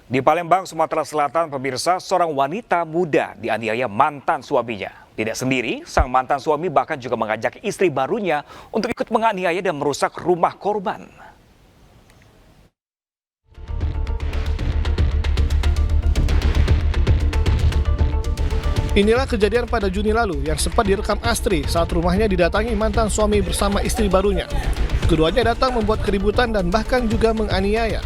Di Palembang, Sumatera Selatan, pemirsa, seorang wanita muda dianiaya mantan suaminya. Tidak sendiri, sang mantan suami bahkan juga mengajak istri barunya untuk ikut menganiaya dan merusak rumah korban. Inilah kejadian pada Juni lalu yang sempat direkam Astri saat rumahnya didatangi mantan suami bersama istri barunya. Keduanya datang membuat keributan dan bahkan juga menganiaya.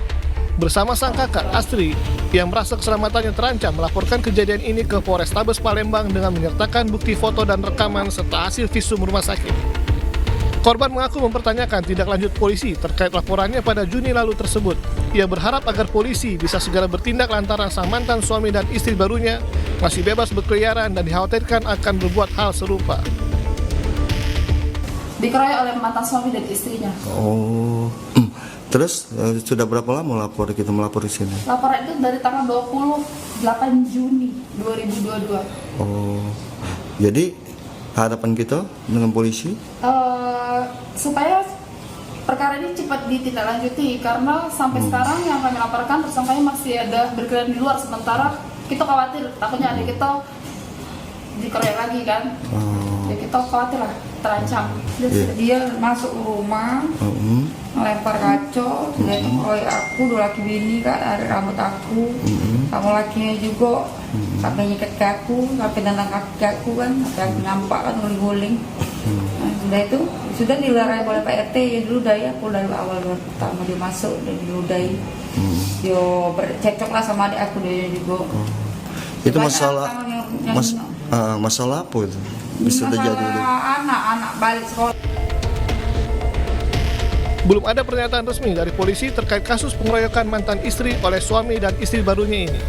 Bersama sang kakak, Astri, yang merasa keselamatannya terancam, melaporkan kejadian ini ke Polrestabes Palembang dengan menyertakan bukti foto dan rekaman serta hasil visum rumah sakit. Korban mengaku mempertanyakan tindak lanjut polisi terkait laporannya pada Juni lalu tersebut. Ia berharap agar polisi bisa segera bertindak lantaran sang mantan suami dan istri barunya masih bebas berkeliaran dan dikhawatirkan akan berbuat hal serupa. Dikeroyok oleh mantan suami dan istrinya. Oh, terus sudah berapa lama kita melapor di sini? Laporan itu dari tanggal 28 Juni 2022. Oh, jadi harapan kita dengan polisi? Supaya perkara ini cepat ditindaklanjuti karena sampai sekarang yang kami laporkan tersangkanya masih ada berkeliaran di luar, sementara kita khawatir takutnya adik kita dikeroyok lagi kan. Ya kita khawatir lah, terancam. Dia masuk rumah, melempar kaca, dia ngeroyok aku, dua laki bini kak, dari rambut aku, kamu lakinya juga, sampai nyikat ke aku, sampai nendang kaki aku kan, sampai aku nampak kan guling-guling. Nah, sudah itu, sudah dilarai oleh Pak RT, ya dulu dari aku dari awal pertama dia masuk, dan diludahi. Yo bercekcok lah sama adik aku dia juga. Itu masalah masalah apa itu? Bisa terjadi dulu. Anak-anak balik sekolah. Belum ada pernyataan resmi dari polisi terkait kasus pengeroyokan mantan istri oleh suami dan istri barunya ini.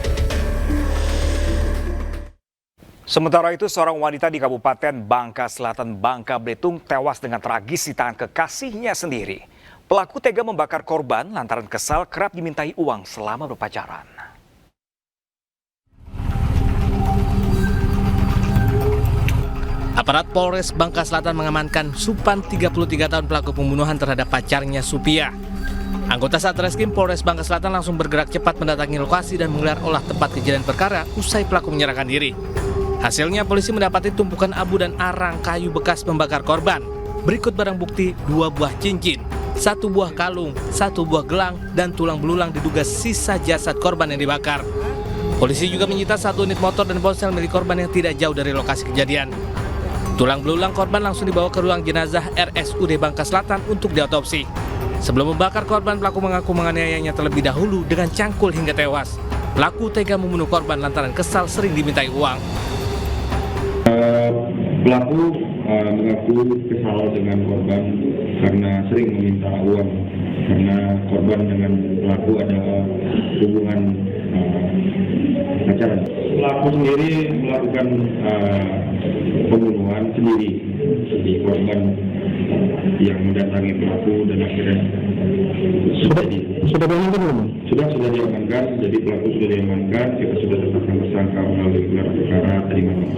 Sementara itu, seorang wanita di Kabupaten Bangka Selatan, Bangka Belitung tewas dengan tragis di tangan kekasihnya sendiri. Pelaku tega membakar korban lantaran kesal kerap dimintai uang selama berpacaran. Aparat Polres Bangka Selatan mengamankan Supan 33 tahun pelaku pembunuhan terhadap pacarnya Supia. Anggota Satreskrim Polres Bangka Selatan langsung bergerak cepat mendatangi lokasi dan menggelar olah tempat kejadian perkara usai pelaku menyerahkan diri. Hasilnya polisi mendapati tumpukan abu dan arang kayu bekas membakar korban. Berikut barang bukti 2 buah cincin, 1 buah kalung, 1 buah gelang, dan tulang belulang diduga sisa jasad korban yang dibakar. Polisi juga menyita 1 unit motor dan ponsel milik korban yang tidak jauh dari lokasi kejadian. Tulang belulang korban langsung dibawa ke ruang jenazah RSUD Bangka Selatan untuk diotopsi. Sebelum membakar korban, pelaku mengaku menganiayanya terlebih dahulu dengan cangkul hingga tewas. Pelaku tega membunuh korban lantaran kesal sering dimintai uang. Pelaku mengaku kesal dengan korban karena sering meminta uang, karena korban dengan pelaku ada hubungan pacaran. Pelaku sendiri melakukan pembunuhan sendiri di korban yang mendatangi pelaku dan akhirnya sudah diamankan belum? Sudah diamankan, jadi pelaku sudah diamankan, kita sudah tetapkan tersangka melalui gelar perkara tadi malam.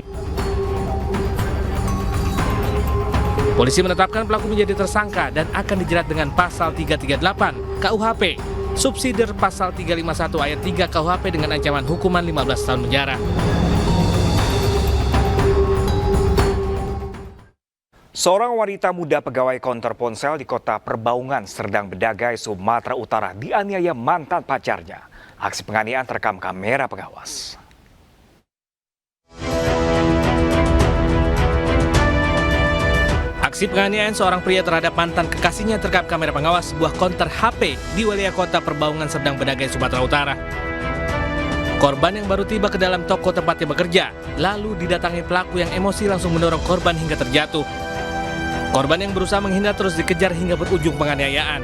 Polisi menetapkan pelaku menjadi tersangka dan akan dijerat dengan pasal 338 KUHP, subsidiar pasal 351 ayat 3 KUHP dengan ancaman hukuman 15 tahun penjara. Seorang wanita muda pegawai konter ponsel di kota Perbaungan, Serdang Bedagai, Sumatera Utara dianiaya mantan pacarnya. Aksi penganiayaan terekam kamera pengawas. Aksi penganiayaan seorang pria terhadap mantan kekasihnya terekam kamera pengawas sebuah konter HP di wilayah kota Perbaungan, Serdang Bedagai, Sumatera Utara. Korban yang baru tiba ke dalam toko tempatnya bekerja, lalu didatangi pelaku yang emosi langsung mendorong korban hingga terjatuh. Korban yang berusaha menghindar terus dikejar hingga berujung penganiayaan.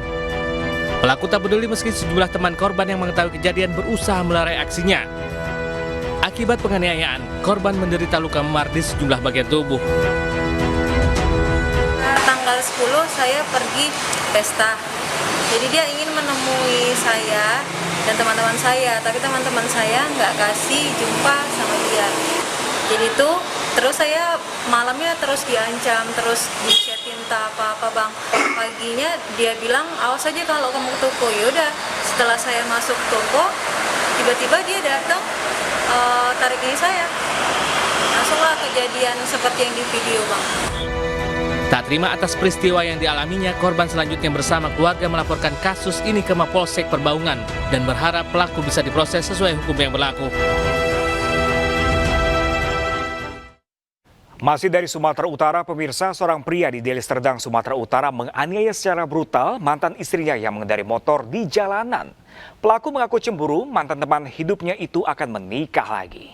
Pelaku tak peduli meski sejumlah teman korban yang mengetahui kejadian berusaha melerai aksinya. Akibat penganiayaan, korban menderita luka memar di sejumlah bagian tubuh. Tanggal 10 saya pergi pesta, jadi dia ingin menemui saya dan teman-teman saya, tapi teman-teman saya nggak kasih jumpa sama dia. Jadi itu terus saya malamnya terus diancam, terus di-chatin apa bang. Paginya dia bilang awas aja kalau kamu ke toko. Yaudah, setelah saya masuk toko tiba-tiba dia datang tarik ini saya. Langsunglah kejadian seperti yang di video, Bang. Tak terima atas peristiwa yang dialaminya, korban selanjutnya bersama keluarga melaporkan kasus ini ke Mapolsek Perbaungan dan berharap pelaku bisa diproses sesuai hukum yang berlaku. Masih dari Sumatera Utara, pemirsa, seorang pria di Deli Serdang, Sumatera Utara menganiaya secara brutal mantan istrinya yang mengendarai motor di jalanan. Pelaku mengaku cemburu mantan teman hidupnya itu akan menikah lagi.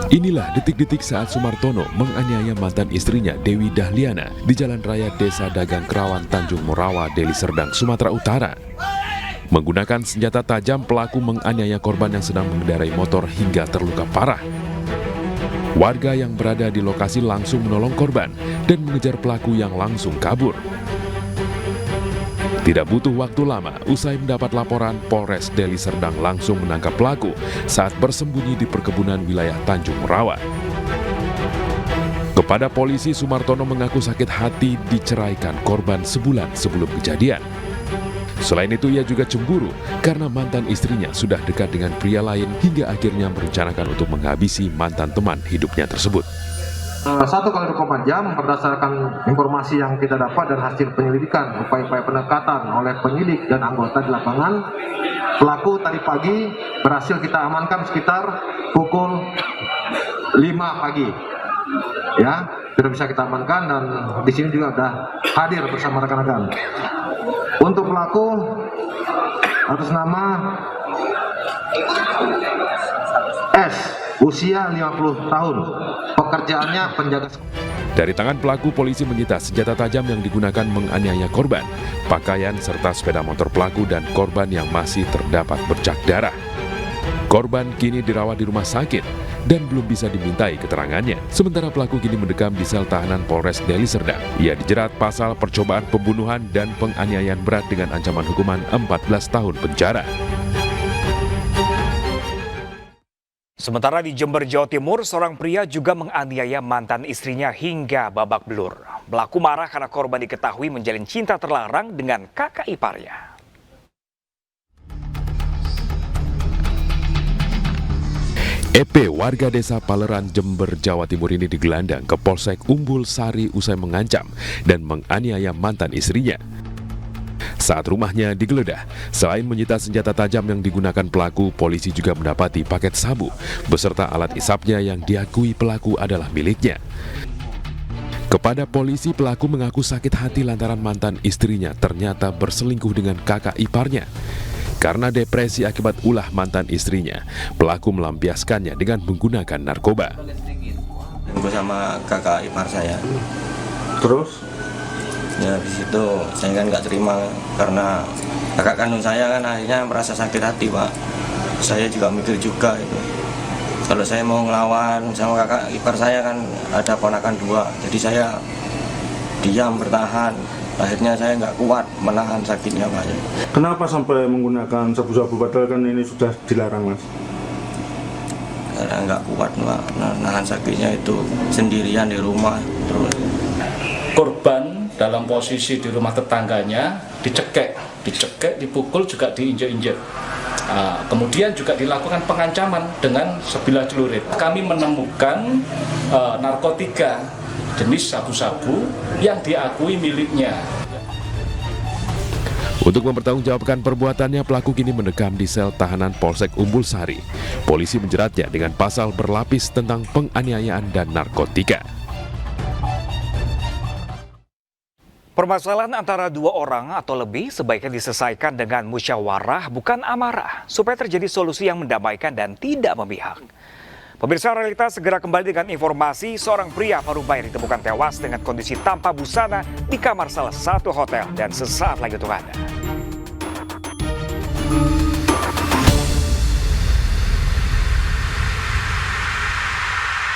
Inilah detik-detik saat Sumartono menganiaya mantan istrinya Dewi Dahliana di Jalan Raya Desa Dagang Kerawan, Tanjung Morawa, Deli Serdang, Sumatera Utara. Menggunakan senjata tajam, pelaku menganiaya korban yang sedang mengendarai motor hingga terluka parah. Warga yang berada di lokasi langsung menolong korban dan mengejar pelaku yang langsung kabur. Tidak butuh waktu lama, usai mendapat laporan, Polres Deli Serdang langsung menangkap pelaku saat bersembunyi di perkebunan wilayah Tanjung Morawa. Kepada polisi, Sumartono mengaku sakit hati diceraikan korban sebulan sebelum kejadian. Selain itu, ia juga cemburu karena mantan istrinya sudah dekat dengan pria lain hingga akhirnya merencanakan untuk menghabisi mantan teman hidupnya tersebut. 1x24 jam berdasarkan informasi yang kita dapat dan hasil penyelidikan, upaya-upaya pendekatan oleh penyidik dan anggota di lapangan, pelaku tadi pagi berhasil kita amankan sekitar pukul 5 pagi. Ya, sudah bisa kita amankan dan di sini juga sudah hadir bersama rekan-rekan. Untuk pelaku atas nama S, usia 50 tahun, pekerjaannya penjaga. Dari tangan pelaku, polisi menyita senjata tajam yang digunakan menganiaya korban, pakaian serta sepeda motor pelaku dan korban yang masih terdapat bercak darah. Korban kini dirawat di rumah sakit dan belum bisa dimintai keterangannya. Sementara pelaku kini mendekam di sel tahanan Polres Deli Serdang. Ia dijerat pasal percobaan pembunuhan dan penganiayaan berat dengan ancaman hukuman 14 tahun penjara. Sementara di Jember, Jawa Timur, seorang pria juga menganiaya mantan istrinya hingga babak belur. Pelaku marah karena korban diketahui menjalin cinta terlarang dengan kakak iparnya. EP warga desa Paleran, Jember, Jawa Timur ini digelandang ke Polsek Umbul Sari usai mengancam dan menganiaya mantan istrinya. Saat rumahnya digeledah, selain menyita senjata tajam yang digunakan pelaku, polisi juga mendapati paket sabu beserta alat isapnya yang diakui pelaku adalah miliknya. Kepada polisi, pelaku mengaku sakit hati lantaran mantan istrinya ternyata berselingkuh dengan kakak iparnya. Karena depresi akibat ulah mantan istrinya, pelaku melampiaskannya dengan menggunakan narkoba. Bersama kakak ipar saya. Terus? Ya di situ saya kan nggak terima karena kakak kandung saya kan akhirnya merasa sakit hati, Pak. Saya juga mikir juga itu. Kalau saya mau ngelawan sama kakak ipar saya kan ada ponakan 2, jadi saya diam bertahan. Akhirnya saya nggak kuat menahan sakitnya, Pak. Kenapa sampai menggunakan sabu-sabu padahal kan ini sudah dilarang, Mas? Karena nggak kuat, Pak. Nahan sakitnya itu sendirian di rumah. Terus korban dalam posisi di rumah tetangganya dicekek, dipukul, juga diinjek-injek. Kemudian juga dilakukan pengancaman dengan sebilah celurit. Kami menemukan narkotika jenis sabu-sabu yang diakui miliknya. Untuk mempertanggungjawabkan perbuatannya, pelaku kini mendekam di sel tahanan Polsek Umbul Sari. Polisi menjeratnya dengan pasal berlapis tentang penganiayaan dan narkotika. Permasalahan antara 2 orang atau lebih sebaiknya diselesaikan dengan musyawarah, bukan amarah, supaya terjadi solusi yang mendamaikan dan tidak memihak. Pemirsa, Realitas segera kembali dengan informasi seorang pria Parubaya ditemukan tewas dengan kondisi tanpa busana di kamar salah satu hotel, dan sesaat lagi untuk Anda.